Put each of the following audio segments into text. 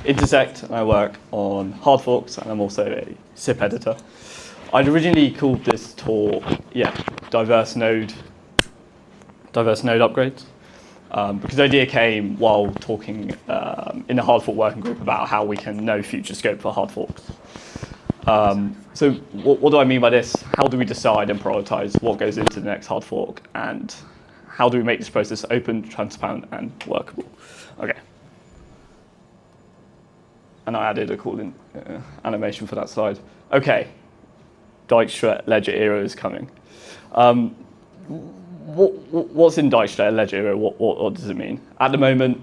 Intersect, and I work on hard forks, and I'm also a SIP editor. I'd originally called this talk, diverse node upgrades, because the idea came while talking in the hard fork working group about how we can know future scope for hard forks. So what do I mean by this? How do we decide and prioritize what goes into the next hard fork, and how do we make this process open, transparent, and workable? Okay. And I added a cool animation for that slide. Okay, Dijkstra ledger era is coming. What's in Dijkstra ledger era? What does it mean? At the moment,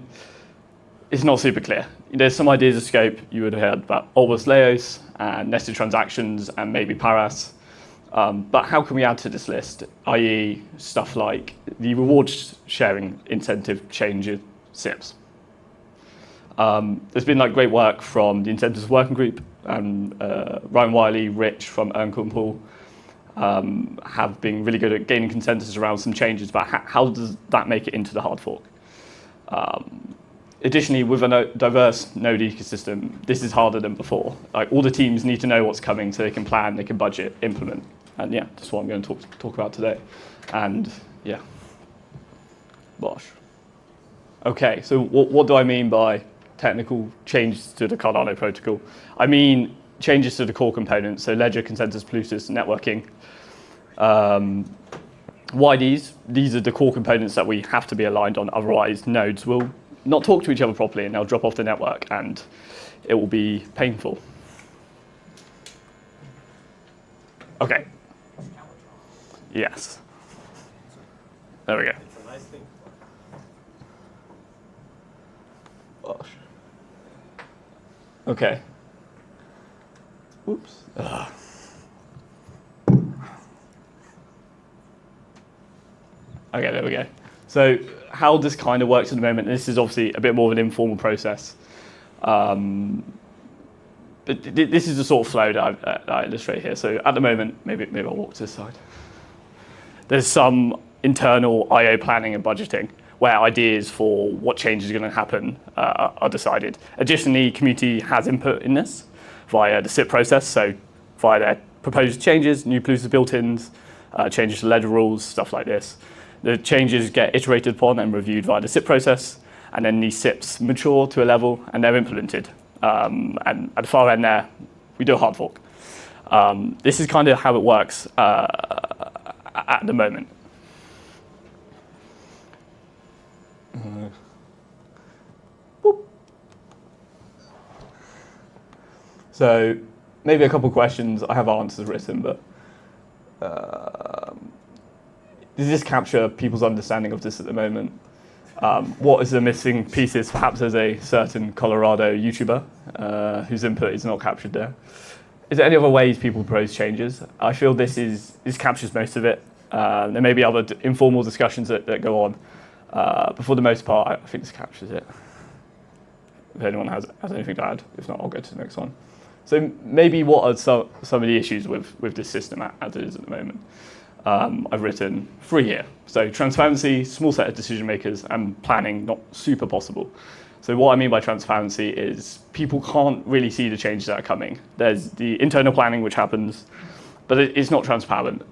it's not super clear. There's some ideas of scope. You would have heard about Olbers Laos and nested transactions and maybe Paras. But how can we add to this list, i.e. stuff like the reward sharing incentive changes SIPs? There's been great work from the Incentives Working Group, and Ryan Wiley, Rich from Pool have been really good at gaining consensus around some changes about how does that make it into the hard fork. Additionally, with a diverse node ecosystem, this is harder than before. All the teams need to know what's coming so they can plan, they can budget, implement. And yeah, that's what I'm going to talk about today. And yeah, Bosh. Okay, so what do I mean by technical changes to the Cardano protocol? I mean changes to the core components, so ledger, consensus, Plutus, networking. Why these? These are the core components that we have to be aligned on, otherwise nodes will not talk to each other properly and they'll drop off the network and it will be painful. Okay. Yes. There we go. It's a nice thing. Gosh. Okay. Oops. Ugh. Okay, there we go. So how this kind of works at the moment, this is obviously a bit more of an informal process. But this is the sort of flow that I illustrate here. So at the moment, maybe I'll walk to this side. There's some internal I/O planning and budgeting where ideas for what changes are going to happen are decided. Additionally, community has input in this via the SIP process, so via their proposed changes, new Plutus built-ins, changes to ledger rules, stuff like this. The changes get iterated upon and reviewed via the SIP process, and then these SIPs mature to a level and they're implemented. And at the far end there, we do a hard fork. This is kind of how it works at the moment. So maybe a couple of questions. I have answers written, but does this capture people's understanding of this at the moment? What is the missing pieces? Perhaps there's a certain Colorado YouTuber whose input is not captured there. Is there any other ways people propose changes? I feel this captures most of it. There may be other informal discussions that go on. But for the most part, I think this captures it. If anyone has anything to add, if not, I'll go to the next one. So maybe what are some of the issues with this system as it is at the moment? I've written 3 here. So transparency, small set of decision makers, and planning not super possible. So what I mean by transparency is people can't really see the changes that are coming. There's the internal planning which happens, but it's not transparent.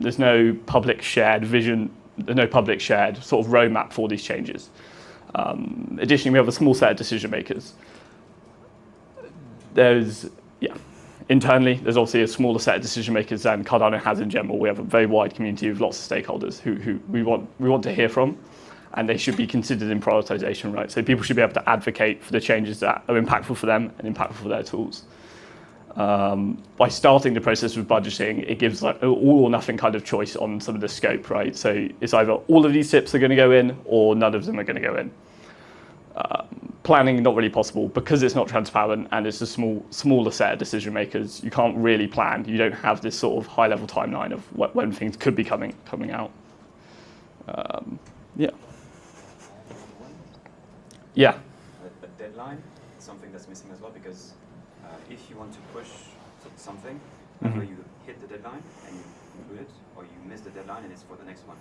There's no public shared vision, there's no public shared sort of roadmap for these changes. Additionally, we have a small set of decision makers. Internally, there's obviously a smaller set of decision makers than Cardano has in general. We have a very wide community of lots of stakeholders who we want to hear from, and they should be considered in prioritization, right? So people should be able to advocate for the changes that are impactful for them and impactful for their tools. By starting the process with budgeting, it gives like an all or nothing kind of choice on some of the scope, right? So it's either all of these SIPs are going to go in or none of them are going to go in. Planning not really possible because it's not transparent and it's a smaller set of decision makers. You can't really plan. You don't have this sort of high level timeline of when things could be coming out. Yeah. Yeah. A deadline is something that's missing as well, because if you want to push something, either you hit the deadline and you conclude it, or you miss the deadline and it's for the next one.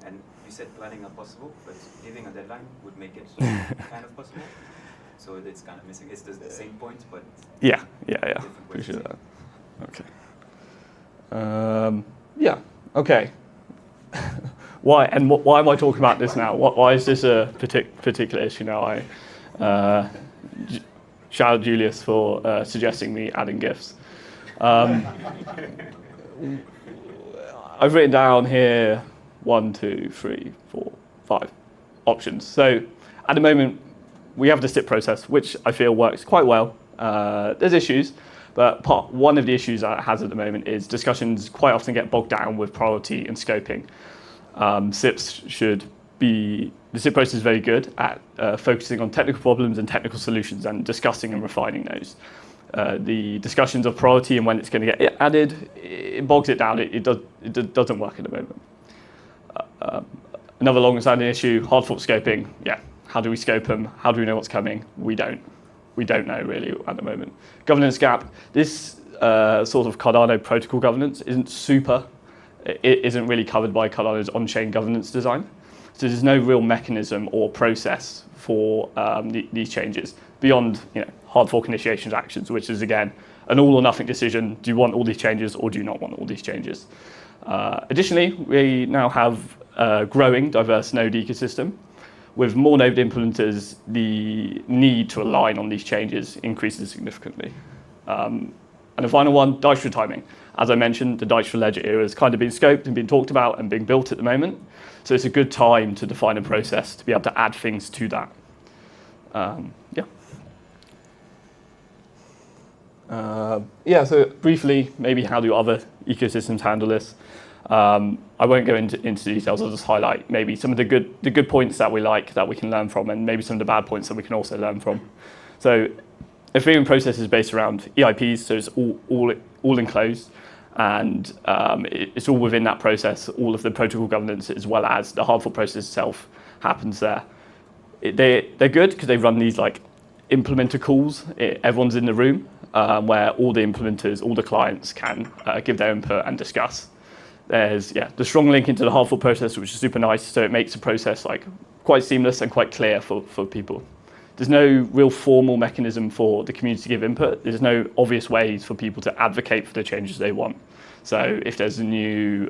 And you said planning not possible, but giving a deadline would make it kind of possible. so it's kind of missing. It's the same point, but yeah. different ways Appreciate to say that. Okay. Yeah. Okay. Why why am I talking about this now? Why is this a particular issue now? Shout out Julius for suggesting me adding GIFs. I've written down here 1, 2, 3, 4, 5 options. So at the moment, we have the SIP process, which I feel works quite well. There's issues, but one of the issues that it has at the moment is discussions quite often get bogged down with priority and scoping. The SIP process is very good at focusing on technical problems and technical solutions and discussing and refining those. The discussions of priority and when it's going to get added, it bogs it down. It doesn't work at the moment. Another long-standing issue, hard fork scoping. Yeah, how do we scope them? How do we know what's coming? We don't know really at the moment. Governance gap. This sort of Cardano protocol governance isn't super. It isn't really covered by Cardano's on-chain governance design. So there's no real mechanism or process for these changes beyond hard fork initiations actions, which is again an all or nothing decision. Do you want all these changes or do you not want all these changes? Additionally, we now have a growing diverse node ecosystem. With more node implementers, the need to align on these changes increases significantly. And the final one, Dijkstra timing. As I mentioned, the Dijkstra ledger era has kind of been scoped and been talked about and being built at the moment. So it's a good time to define a process to be able to add things to that. So briefly, maybe how do other ecosystems handle this? I won't go into details. I'll just highlight maybe some of the good points that we like that we can learn from, and maybe some of the bad points that we can also learn from. So Ethereum process is based around EIPs, so it's all enclosed, and it's all within that process. All of the protocol governance, as well as the hard fork process itself, happens there. They're good because they run these like implementer calls. Everyone's in the room where all the implementers, all the clients can give their input and discuss. There's the strong link into the hard fork process, which is super nice. So it makes the process like quite seamless and quite clear for people. There's no real formal mechanism for the community to give input. There's no obvious ways for people to advocate for the changes they want. So if there's a new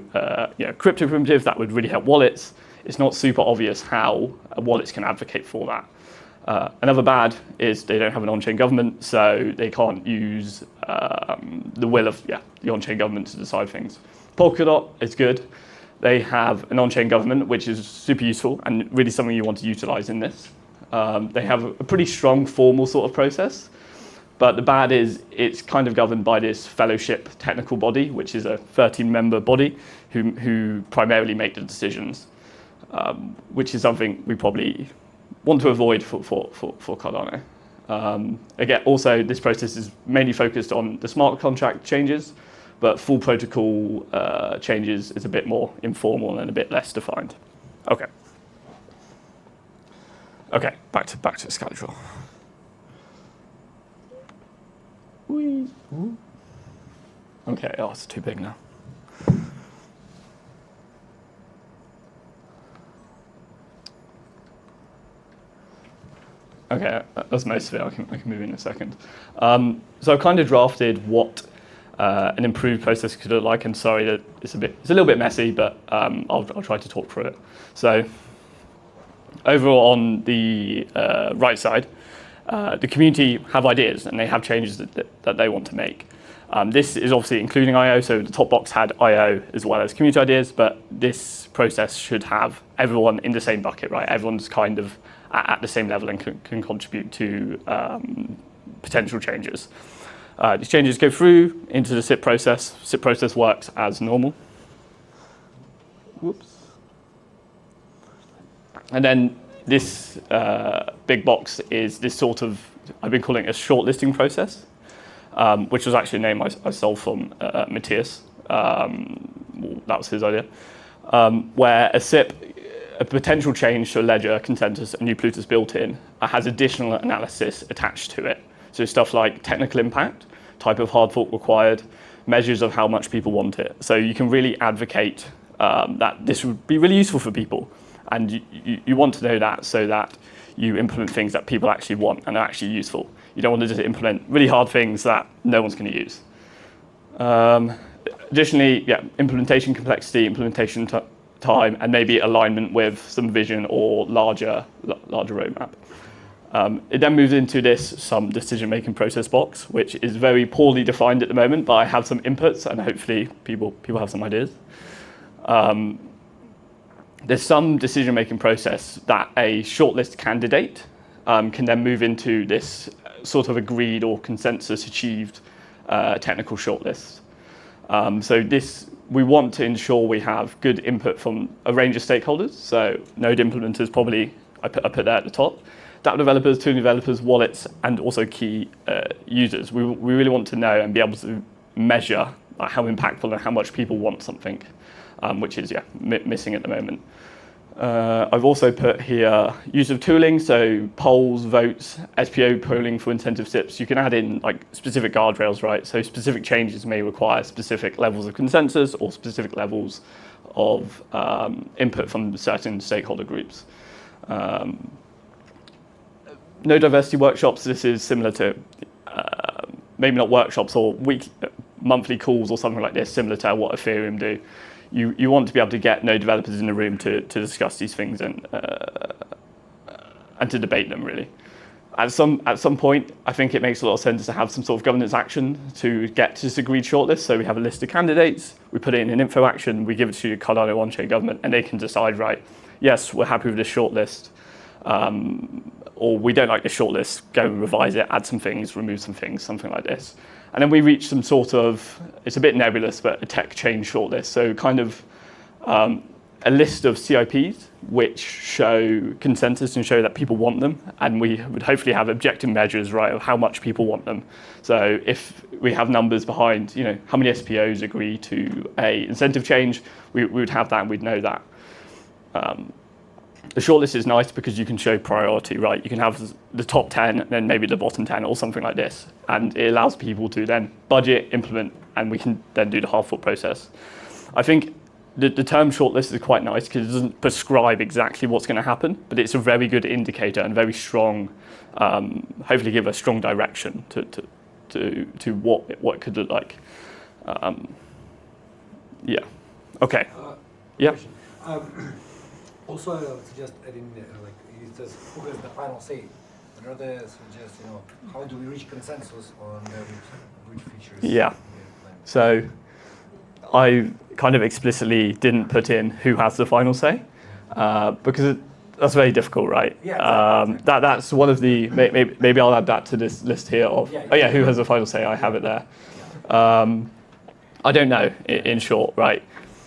crypto primitive that would really help wallets, it's not super obvious how wallets can advocate for that. Another bad is they don't have an on-chain government, so they can't use the will of the on-chain government to decide things. Polkadot is good. They have an on-chain government, which is super useful and really something you want to utilize in this. They have a pretty strong formal sort of process, but the bad is it's kind of governed by this fellowship technical body, which is a 13-member body who primarily make the decisions, which is something we probably want to avoid for Cardano. Again, also this process is mainly focused on the smart contract changes, but full protocol changes is a bit more informal and a bit less defined. Okay, back to the schedule. Okay, it's too big now. Okay, that's most of it. I can move in a second. So I've kind of drafted what an improved process could look like, and sorry that it's a little bit messy, but I'll try to talk through it. So overall on the right side, the community have ideas and they have changes that they want to make. This is obviously including I/O, so the top box had I/O as well as community ideas, but this process should have everyone in the same bucket, right? Everyone's kind of at the same level and can contribute to potential changes. These changes go through into the SIP process. SIP process works as normal. Whoops. And then this big box is this sort of, I've been calling it a shortlisting process, which was actually a name I stole from Matthias. That was his idea. Where a SIP, a potential change to a ledger, consensus, a new Plutus built in, has additional analysis attached to it. So stuff like technical impact, type of hard fork required, measures of how much people want it. So you can really advocate that this would be really useful for people. And you want to know that so that you implement things that people actually want and are actually useful. You don't want to just implement really hard things that no one's going to use. Additionally, implementation complexity, implementation time, and maybe alignment with some vision or larger roadmap. It then moves into some decision-making process box, which is very poorly defined at the moment, but I have some inputs, and hopefully people have some ideas. There's some decision-making process that a shortlist candidate can then move into this sort of agreed or consensus achieved technical shortlist. So we want to ensure we have good input from a range of stakeholders. So node implementers probably, I put that at the top. Dapper developers, tooling developers, wallets, and also key users. We really want to know and be able to measure how impactful and how much people want something, which is missing at the moment. I've also put here use of tooling, so polls, votes, SPO polling for incentive SIPs. You can add in like specific guardrails, right? So specific changes may require specific levels of consensus or specific levels of input from certain stakeholder groups. No diversity workshops. This is similar to maybe not workshops or monthly calls or something like this, similar to what Ethereum do. You want to be able to get node developers in the room to discuss these things and to debate them, really. At some point, I think it makes a lot of sense to have some sort of governance action to get to this agreed shortlist. So we have a list of candidates, we put it in an info action, we give it to the Cardano on-chain government, and they can decide, right, yes, we're happy with this shortlist, or we don't like the shortlist, go and revise it, add some things, remove some things, something like this. And then we reach some sort of, it's a bit nebulous, but a tech change shortlist. So kind of a list of CIPs which show consensus and show that people want them. And we would hopefully have objective measures, right, of how much people want them. So if we have numbers behind, how many SPOs agree to a incentive change, we would have that and we'd know that. The shortlist is nice because you can show priority, right? You can have the top 10 and then maybe the bottom 10 or something like this. And it allows people to then budget, implement, and we can then do the half-full process. I think the term shortlist is quite nice because it doesn't prescribe exactly what's going to happen, but it's a very good indicator and very strong, hopefully give a strong direction to what it could look like. Okay. Yeah. Also, I would suggest adding, it says, who has the final say? I'd rather suggest, how do we reach consensus on which features? Yeah. So I kind of explicitly didn't put in who has the final say, because that's very difficult, right? Yeah, exactly. That's one of the, maybe I'll add that to this list here of, who has the final say? I have it there. I don't know, in short, right?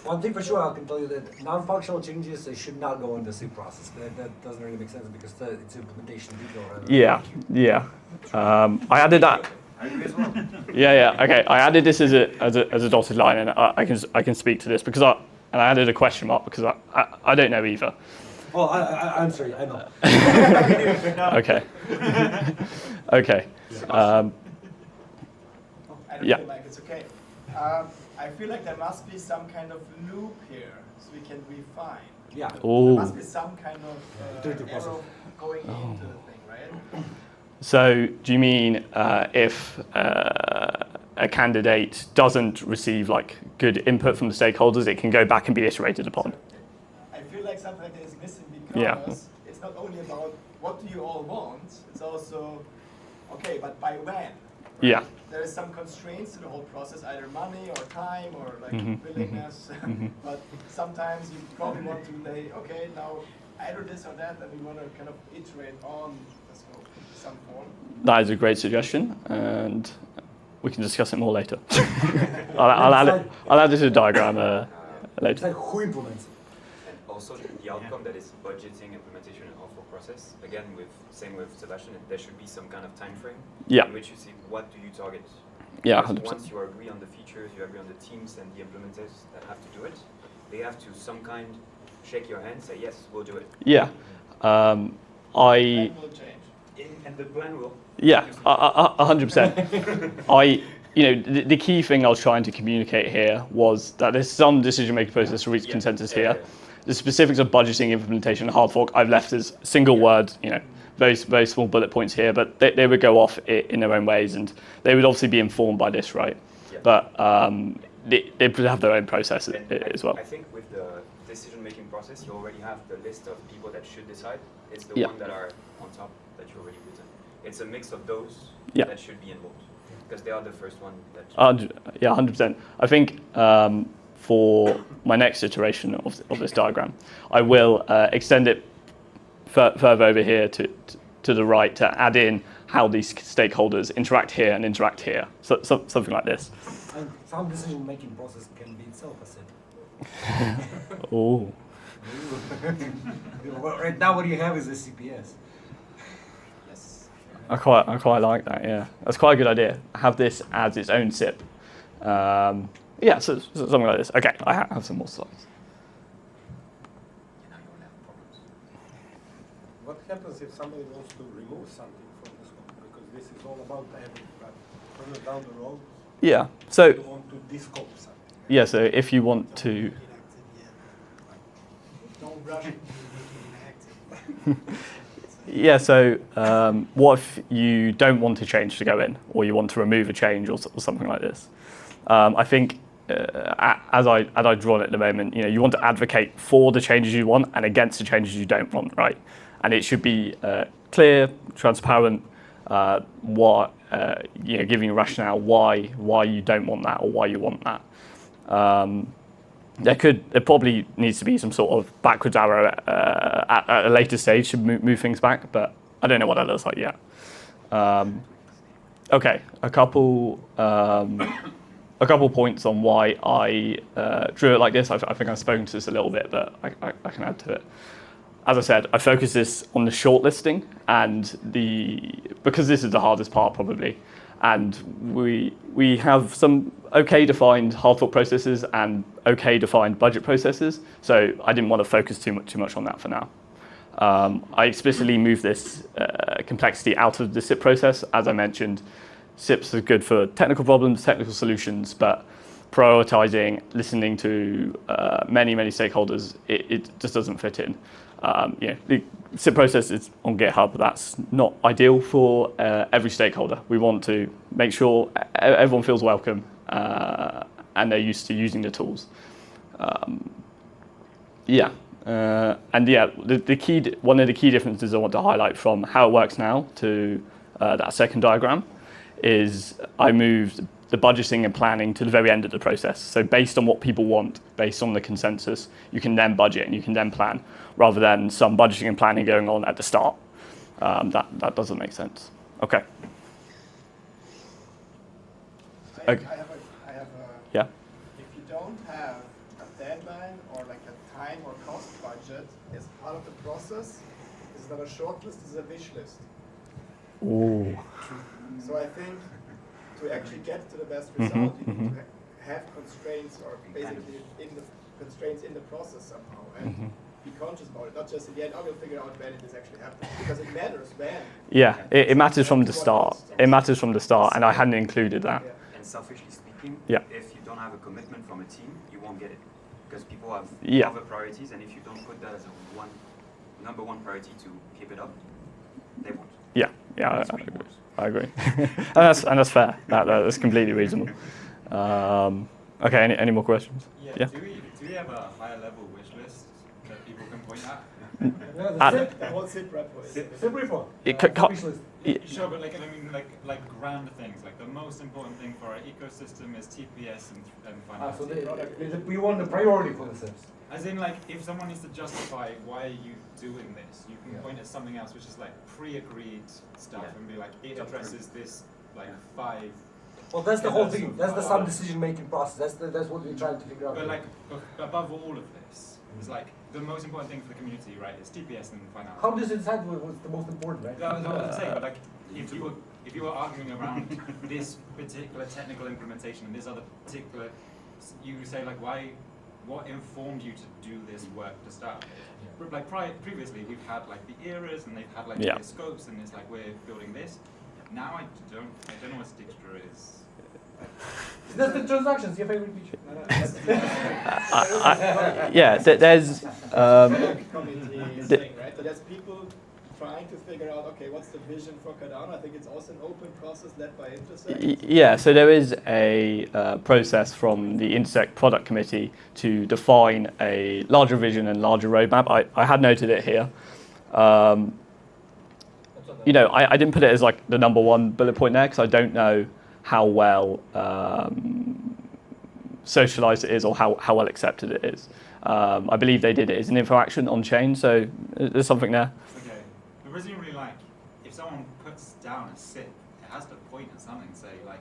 One thing for sure, I can tell you that non-functional changes should not go in the SIP process. That doesn't really make sense because it's implementation detail. Yeah. I added that. I agree as well. Okay, I added this as a dotted line, and I can speak to this because I added a question mark because I don't know either. Oh, I'm sorry, I know. Okay. Okay. I don't feel like it's okay. I feel like there must be some kind of loop here, so we can refine. Yeah. Ooh. There must be some kind of arrow going into the thing, right? So, do you mean if a candidate doesn't receive good input from the stakeholders, it can go back and be iterated upon? I feel like something like that is missing because it's not only about what do you all want, it's also, okay, but by when? Right? Yeah. There is some constraints to the whole process, either money or time or willingness. But sometimes you probably want to say, okay, now either this or that, and we want to kind of iterate on the scope in some form. That is a great suggestion, and we can discuss it more later. I'll add it to the diagram later. It's like who implements it? And also the outcome that is budgeting, implementation, and offer process. Again, same with Sebastian, there should be some kind of time frame in which you see what do you target. Yeah, because 100%. once you agree on the features, you agree on the teams and the implementers that have to do it, they have to some kind shake your hand, say yes, we'll do it. Yeah. That will change. And the plan will. Yeah, 100%. The key thing I was trying to communicate here was that there's some decision-making process to reach consensus here. The specifics of budgeting, implementation, and hard fork, I've left as single words, very small bullet points here, but they would go off in their own ways, and they would obviously be informed by this, right? Yeah. But they would have their own process as well. I think with the decision-making process, you already have the list of people that should decide. It's the Yeah. one that are on top that you already written. It's a mix of those Yeah. that should be involved, because they are the first one that. Yeah, 100%. I think for my next iteration of this diagram, I will extend it further over here to the right to add in how these stakeholders interact here and interact here. So something like this. And some decision-making process can be itself a SIP. Oh. Well, right now, what you have is a CPS. Yes. I quite like that. Yeah, that's quite a good idea. Have this as its own SIP. Yeah, so something like this. Okay, I have some more slides. Now you will have problems. What happens if somebody wants to remove something from the scope? Because this is all about having, but further down the road, Yeah. So you want to descope something. yeah. So if you want to. Don't rush it to making inactive. Yeah, so what if you don't want a change to go in, or you want to remove a change, or something like this? I think as I draw it at the moment, you want to advocate for the changes you want and against the changes you don't want, right? And it should be clear, transparent, giving a rationale why you don't want that or why you want that. There probably needs to be some sort of backwards arrow at a later stage to move things back, but I don't know what that looks like yet. Okay, a couple points on why I drew it like this. I think I've spoken to this a little bit, but I can add to it. As I said, I focus this on the shortlisting and because this is the hardest part probably, and we have some okay defined hard fork processes and okay defined budget processes. So I didn't want to focus too much on that for now. I explicitly moved this complexity out of the SIP process. As I mentioned, SIPs are good for technical problems, technical solutions, but prioritizing, listening to many stakeholders, it just doesn't fit in. The SIP process is on GitHub, but that's not ideal for every stakeholder. We want to make sure everyone feels welcome and they're used to using the tools. One of the key differences I want to highlight from how it works now to that second diagram is I moved the budgeting and planning to the very end of the process. So based on what people want, based on the consensus, you can then budget and you can then plan, rather than some budgeting and planning going on at the start. That doesn't make sense. Okay. I have a Yeah. If you don't have a deadline or like a time or cost budget as part of the process, it's not a shortlist, it's a wish list. Ooh. So I think to actually get to the best result, you need to have constraints or basically constraints in the process somehow and be conscious about it, not just in the end, we'll figure out when it is actually happening, because it matters when. Yeah, it matters from the start. It matters from the start, and I hadn't included that. Yeah. And selfishly speaking, Yeah. if you don't have a commitment from a team, you won't get it. Because people have Yeah. other priorities, and if you don't put that as a number one priority to keep it up, they won't. Yeah, That's I really agree. works. I agree. and that's fair. That's completely reasonable. Okay, any more questions? Yeah. Do we have a higher level wish list that people can point at? Yeah, Ah. the SIP. What SIP repo is? SIP repo. It Wish list. Sure, but like grand things. Like the most important thing for our ecosystem is TPS and finance. So we want the priority for the SIPs. As in, like, if someone needs to justify why are you doing this, you can point at something else which is like pre-agreed stuff Yeah. and be like, it addresses this like 5. Well, that's the Yeah, whole that's thing. what- That's the some decision-making process. That's what we're trying to figure out. But like above all of this, is like the most important thing for the community, right? Is TPS and finance. How does it decide what's the most important, right? That's what I'm saying, but like, if you were arguing around this particular technical implementation and this other particular, you say like, what informed you to do this work to start with? Like previously, we've had like the eras and they've had like Yeah. the scopes, and it's like we're building this. Now I don't know what Stixtra is. That's the transactions, your favorite feature. Yeah, there's committee thing, right? So there's people trying to figure out, okay, what's the vision for Cardano? I think it's also an open process led by Intersect. Yeah, so there is a process from the Intersect Product Committee to define a larger vision and larger roadmap. I had noted it here. You know, I didn't put it as like the number one bullet point there because I don't know how well socialized it is or how well accepted it is. I believe they did it as an info action on chain, so there's something there. Okay, but presumably, like, if someone puts down a SIP, it has to point at something, say, like,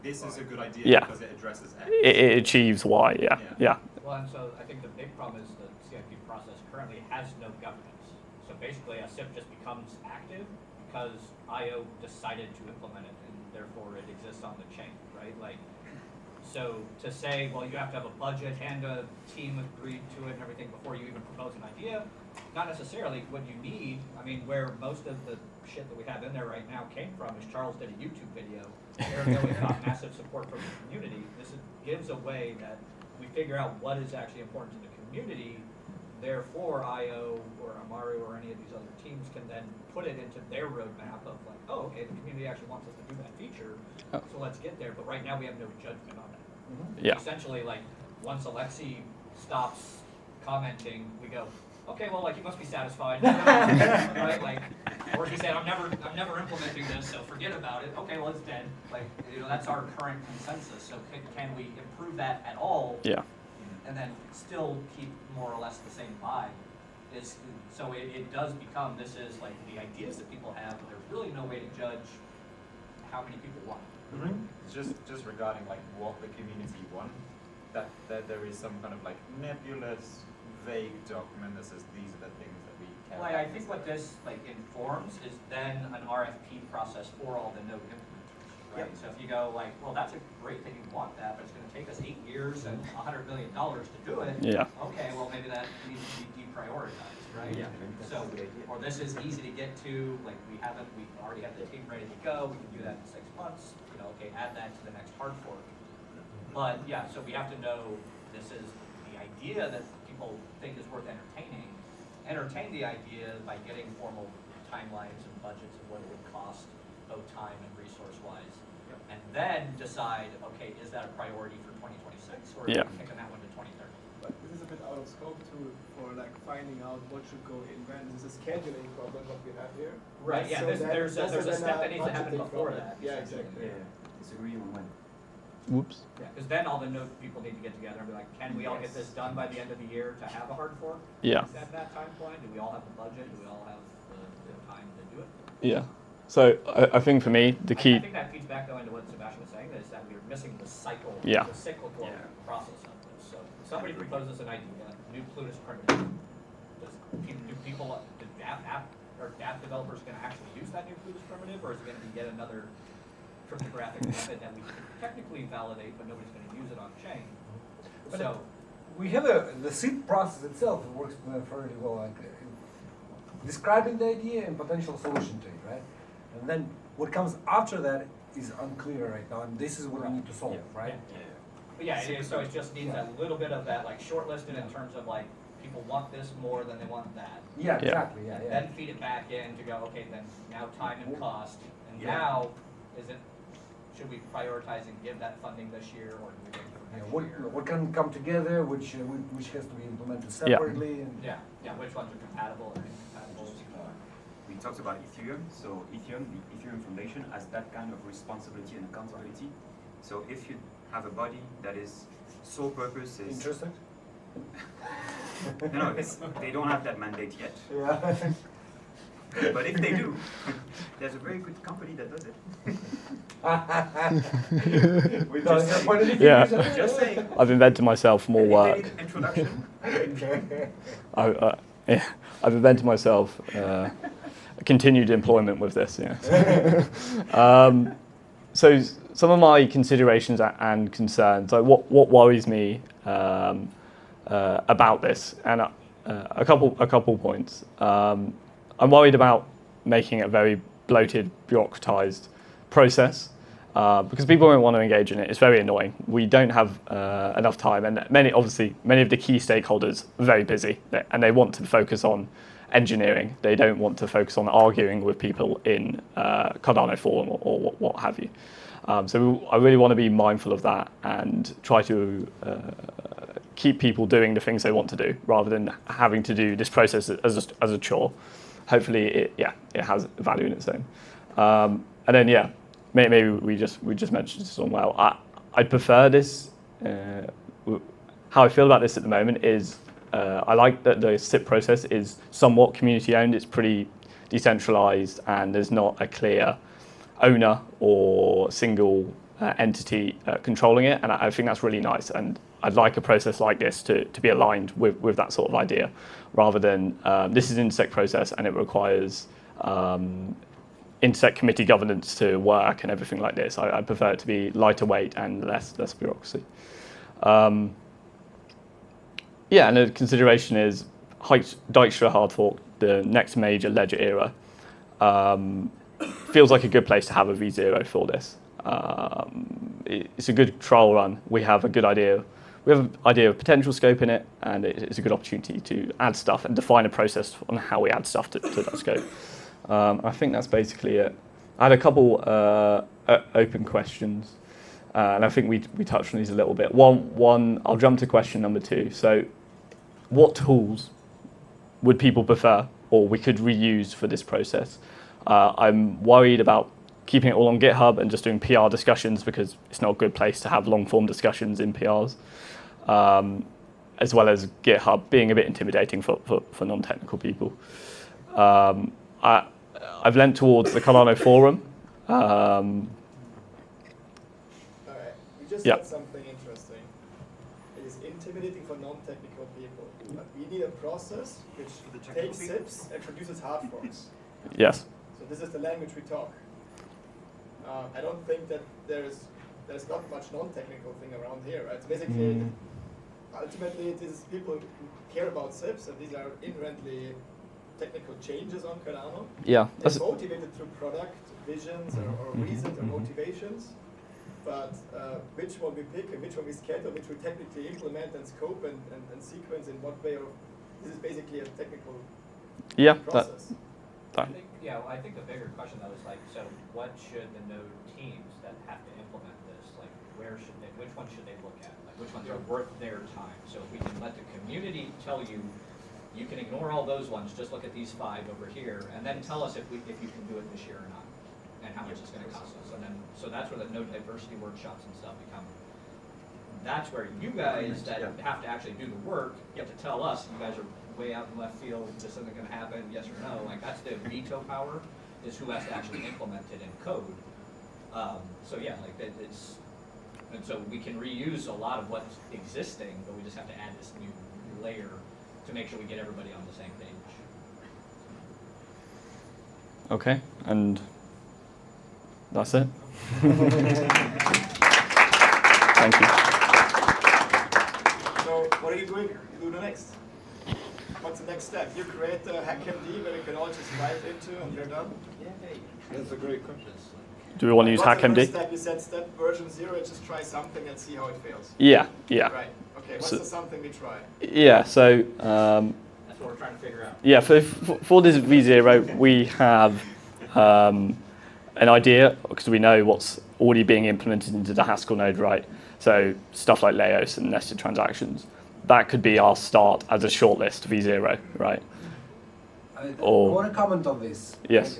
this is a good idea Yeah. because it addresses X. It achieves Y, yeah. Well, and so I think the big problem is the CIP process currently has no governance. So basically, a SIP just becomes active because IO decided to implement it, and therefore it exists on the chain, right? Like, so to say, well, you have to have a budget and a team agreed to it and everything before you even propose an idea, not necessarily. What you need, I mean, where most of the shit that we have in there right now came from is Charles did a YouTube video where it got massive support from the community. Gives a way that we figure out what is actually important to the community. Therefore, IO or Amaru or any of these other teams can then put it into their roadmap of like, oh, okay, the community actually wants us to do that feature, so let's get there. But right now we have no judgment on that. Yeah. Essentially, like, once Alexi stops commenting, we go, okay, well, like, he must be satisfied, right? Like, or he said, I'm never implementing this, so forget about it. Okay, well, it's dead. Like, you know, that's our current consensus. So can we improve that at all? Yeah. And then still keep more or less the same vibe. So it does become, this is like the ideas that people have, but there's really no way to judge how many people want. Just regarding like what the community want, that there is some kind of like nebulous, vague document that says these are the things that we care Well, about. I think what this like informs is then an RFP process for all the node implementers, right? Yep. So if you go like, well, that's great that you want that, but it's going to take us 8 years and $100 million to do it. Yeah. Okay, well maybe that needs to be deprioritized, right? Yeah. So, or this is easy to get to, like we already have the team ready to go, we can do that in 6 months, you know, okay, add that to the next hard fork. But yeah, so we have to know this is the idea that people think is worth entertaining. Entertain the idea by getting formal timelines and budgets of what it would cost, both time and resource-wise. And then decide, okay, is that a priority for 2026 or Yeah. are we kicking that one to 2030? But this is a bit out of scope too for like finding out what should go in when. This is a scheduling problem what we have here. Right, yeah, So there's a then step that needs to happen budgeting before problem. that. Yeah, exactly. Disagree on when. Whoops. Yeah, because then all the node people need to get together and be like, can we all get this done by the end of the year to have a hard fork? Yeah. Is that time point? Do we all have the budget? Do we all have the time to do it? Yeah. So I think for me, the I key. think that feeds back though into what Sebastian was saying, is that we're missing the cycle, Yeah. the cyclical Yeah. process of this. So if somebody proposes an idea, new Plutus primitive, do people, do DApp developers going to actually use that new Plutus primitive, or is it going to be yet another cryptographic method that we can technically validate, but nobody's going to use it on chain? But So, we have the seed process itself works fairly well, like describing the idea and potential solution to it, right? And then what comes after that is unclear right now, and this is what we need to solve, right? but yeah, so it just needs a little bit of that, like shortlisted in terms of like, people want this more than they want that. Yeah, Yeah. exactly, yeah, And yeah. then feed it back in to go, okay, then now time and cost, and Yeah. now, should we prioritize and give that funding this year, or do we wait for Yeah, next year? what can come together, which has to be implemented Yeah. separately, and Yeah, which ones are compatible or incompatible? We talked about Ethereum, so Ethereum, the Ethereum Foundation has that kind of responsibility and accountability. So if you have a body that is sole purpose is interesting. no, they don't have that mandate yet. Yeah. But if they do, there's a very good company that does it. Without Just saying. point of Yeah. diffusion. Just saying. I've invented myself more And if they work. need an introduction. Yeah, I've invented myself continued employment with this. Yeah. So some of my considerations and concerns, like what worries me about this, and a couple points. I'm worried about making it a very bloated, bureaucratized process because people won't want to engage in it. It's very annoying. We don't have enough time, and many of the key stakeholders are very busy, and they want to focus on engineering. They don't want to focus on arguing with people in Cardano forum or what have you. So I really want to be mindful of that and try to keep people doing the things they want to do rather than having to do this process as a chore. Hopefully, it has value in its own. And then maybe we just mentioned this on well. I prefer this. How I feel about this at the moment is I like that the SIP process is somewhat community owned. It's pretty decentralized and there's not a clear owner or single entity controlling it. And I think that's really nice. And I'd like a process like this to be aligned with that sort of idea rather than this is an INSEC process and it requires INSEC committee governance to work and everything like this. I prefer it to be lighter weight and less bureaucracy. And the consideration is Dijkstra hard fork, the next major ledger era. Feels like a good place to have a V0 for this. It's a good trial run. We have a good idea. We have an idea of potential scope in it, and it's a good opportunity to add stuff and define a process on how we add stuff to that scope. I think that's basically it. I had a couple open questions, and I think we touched on these a little bit. One, I'll jump to question number 2. So, what tools would people prefer, or we could reuse for this process? I'm worried about keeping it all on GitHub and just doing PR discussions because it's not a good place to have long-form discussions in PRs, as well as GitHub being a bit intimidating for non-technical people. I've lent towards the Cardano forum. All right, you just said something interesting. It is intimidating for non-technical people. But we need a process which takes SIPs and produces hard forks. Yes. So this is the language we talk. I don't think that there's not much non-technical thing around here, right? It's basically, ultimately, it is people who care about SIPs, and these are inherently technical changes on Cardano. Yeah. They're motivated through product visions or reasons or motivations, but which one we pick and which one we schedule, which we technically implement and scope and sequence in what way, or this is basically a technical process. I think the bigger question though is like, so what should the node teams that have to implement this, like which one should they look at? Like which ones are worth their time? So if we can let the community tell you, you can ignore all those ones, just look at these 5 over here, and then tell us if you can do it this year or not, and how much it's going to cost us. And then, so that's where the node diversity workshops and stuff become. That's where you guys that have to actually do the work get to tell us, you guys are way out in left field, this isn't going to happen, yes or no. Like that's the veto power, is who has to actually implement it in code. It's, and so we can reuse a lot of what's existing, but we just have to add this new layer to make sure we get everybody on the same page. Okay, and that's it. Thank you. So what are you going to do next? What's the next step? You create a HackMD where we can all just write into and you're done? That's a great question. Do we want to use HackMD? Step? You said step version 0, just try something and see how it fails. Yeah. Right. Okay, what's the something we try? Yeah, so... that's what we're trying to figure out. Yeah, for this V0, we have an idea, because we know what's already being implemented into the Haskell node, right? So stuff like Laos and nested transactions. That could be our start as a shortlist V0, right? I want to comment on this. Yes.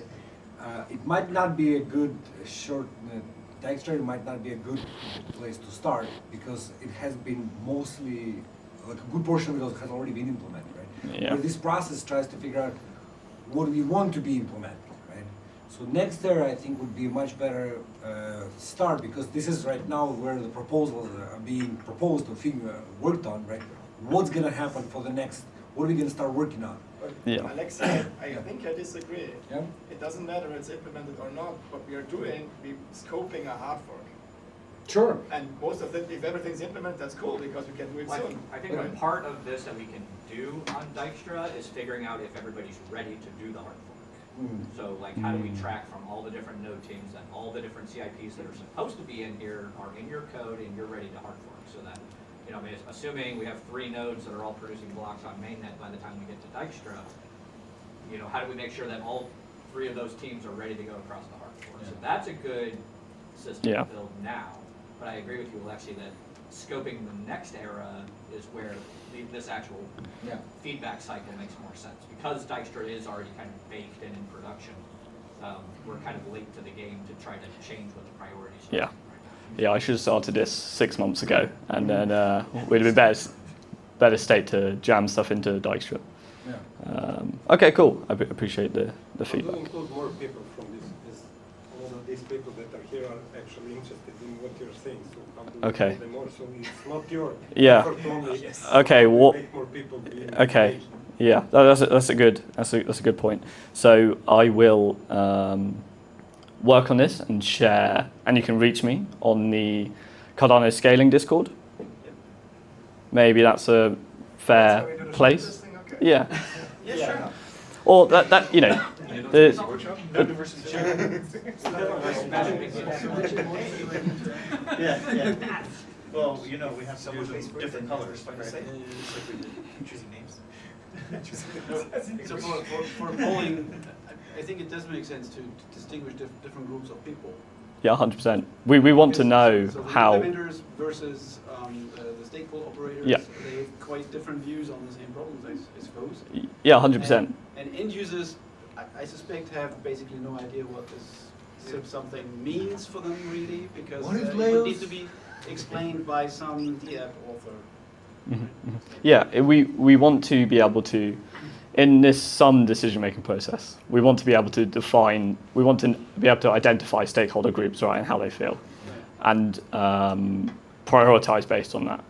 It might not be a good Dijkstra might not be a good place to start because it has been mostly, like a good portion of it has already been implemented, right? Yeah. Where this process tries to figure out what we want to be implemented, right? So next there, I think, would be a much better start because this is right now where the proposals are being proposed or worked on, right? What's going to happen for the next, what are we going to start working on? Yeah. Alexa, I think I disagree. Yeah? It doesn't matter if it's implemented or not. What we are doing, we're scoping a hard fork. Sure. And most of it, if everything's implemented, that's cool because we can do it soon. I think a part of this that we can do on Dijkstra is figuring out if everybody's ready to do the hard fork. So like how do we track from all the different node teams and all the different CIPs that are supposed to be in here are in your code and you're ready to hard fork so that, you know, assuming we have 3 nodes that are all producing blocks on mainnet by the time we get to Dijkstra, you know, how do we make sure that all 3 of those teams are ready to go across the hard core? So that's a good system to build now. But I agree with you, Alexi, that scoping the next era is where this actual feedback cycle makes more sense. Because Dijkstra is already kind of baked in production, we're kind of late to the game to try to change what the priorities are. Yeah. Yeah, I should have started this 6 months ago, and then we'd be better state to jam stuff into Dijkstra. Yeah. Okay, cool. I appreciate the To feedback. include more people from this, is all of these people that are here are actually interested in what you're saying. So how do we Okay. get them more? So it's not your Yeah. effort only. Okay, How do we what? make more people be Okay. engaged? Yeah, that's a good point. So I will work on this and share, and you can reach me on the Cardano scaling Discord. Maybe that's a fair place. Yeah. Yeah, sure. Or that you know, the, Yeah. Well, you know, we have some different colors, right? Choosing names. So for polling, I think it does make sense to distinguish different groups of people. yeah, 100%. We want to know So the how. implementers versus the stateful operators, Yeah. they have quite different views on the same problems, I suppose. Yeah, 100%. And end users, I suspect, have basically no idea what this something means for them really, because What is it would need Laos? to be explained by some DApp author. Yeah, we want to be able to, in this some decision-making process, we want to be able to define, we want to be able to identify stakeholder groups, right, and how they feel, and prioritize based on that.